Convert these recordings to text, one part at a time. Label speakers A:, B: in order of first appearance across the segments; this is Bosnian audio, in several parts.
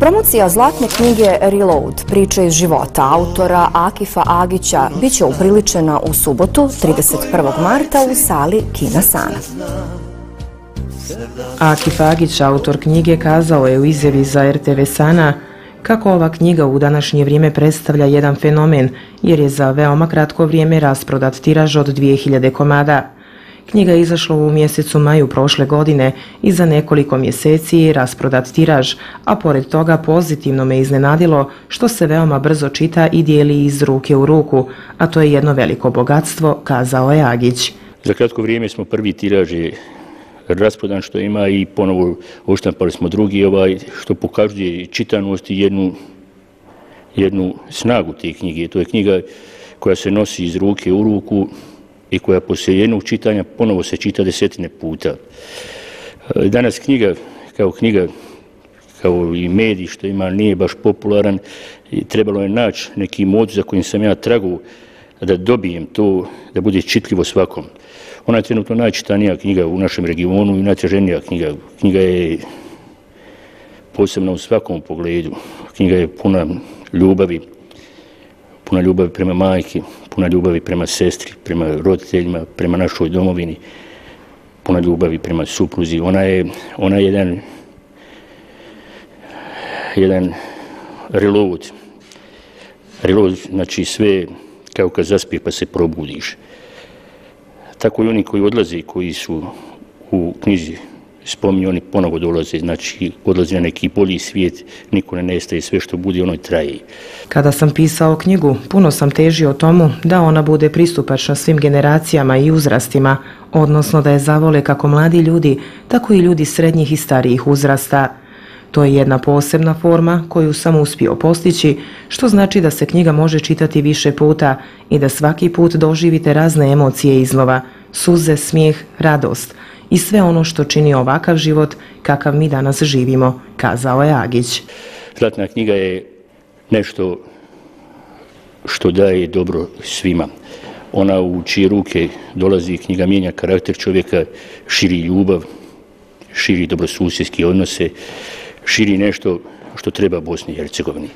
A: Promocija zlatne knjige Reload, priče iz života autora Akifa Agića, bit će upriličena u subotu, 31. marta u sali Kina Sana.
B: Akif Agić, autor knjige, kazao je u izjavi za RTV Sana kako ova knjiga u današnje vrijeme predstavlja jedan fenomen, jer je za veoma kratko vrijeme rasprodat tiraž od 2000 komada. Knjiga je izašla u mjesecu maju prošle godine i za nekoliko mjeseci je rasprodat tiraž, a pored toga pozitivno me iznenadilo što se veoma brzo čita i dijeli iz ruke u ruku, a to je jedno veliko bogatstvo, kazao je Agić.
C: Za kratko vrijeme smo prvi tiraž rasprodan što ima i ponovo oštampali smo drugi, što pokazuje čitanost i jednu snagu te knjige. To je knjiga koja se nosi iz ruke u ruku i koja poslije jednog čitanja ponovo se čita desetine puta. Danas knjiga, kao i medij što ima, nije baš popularan i trebalo je naći neki mod za kojim sam ja tragao da dobijem to, da bude čitljivo svakom. Ona je trenutno najčitanija knjiga u našem regionu i najtraženija knjiga. Knjiga je posebna u svakom pogledu. Knjiga je puna ljubavi prema majki, puna ljubavi prema sestri, prema roditeljima, prema našoj domovini, puna ljubavi prema supruzi. Ona je jedan reload. Reload znači sve kao kad zaspiješ pa se probudiš. Tako i oni koji odlaze, koji su u knjizi spominju, oni ponovo dolaze, znači odlaze na neki bolji svijet, niko ne nestaje, sve što bude ono traje.
B: Kada sam pisao knjigu, puno sam težio tomu da ona bude pristupačna svim generacijama i uzrastima, odnosno da je zavole kako mladi ljudi, tako i ljudi srednjih i starijih uzrasta. To je jedna posebna forma koju sam uspio postići, što znači da se knjiga može čitati više puta i da svaki put doživite razne emocije iznova, suze, smijeh, radost i sve ono što čini ovakav život kakav mi danas živimo, kazao je Agić.
C: Zlatna knjiga je nešto što daje dobro svima. Ona u čije ruke dolazi, knjiga mijenja karakter čovjeka, širi ljubav, širi dobrosusjedske odnose, širi nešto što treba Bosni i Hercegovini.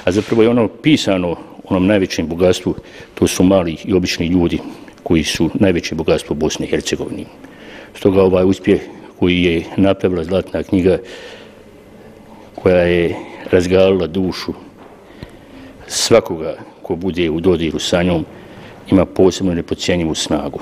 C: A zapravo je ono pisano onom najvećem bogatstvu, to su mali i obični ljudi koji su najveće bogatstvo Bosne i Hercegovine. Stoga ovaj uspjeh koji je napravila zlatna knjiga, koja je razgalila dušu svakoga ko bude u dodiru sa njom, ima posebno neprocjenjivu snagu.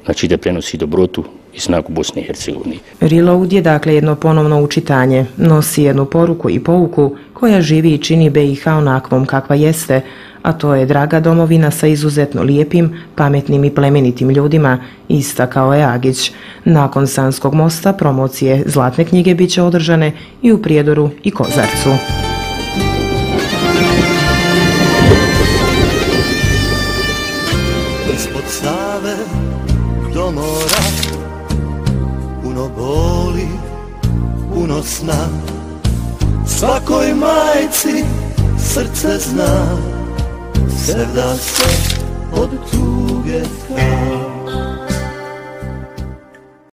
C: Znači da prenosi dobrotu i snagu Bosne i Hercegovine.
B: Reload je dakle jedno ponovno učitanje, nosi jednu poruku i pouku koja živi i čini BiH onakvom kakva jeste, a to je draga domovina sa izuzetno lijepim, pametnim i plemenitim ljudima, istakao je Agić. Nakon Sanskog mosta promocije zlatne knjige bit će održane i u Prijedoru i Kozarcu.
D: Ispod Save do mora, puno boli, puno sna, svakoj majci srce zna, sevda se od tuge ka.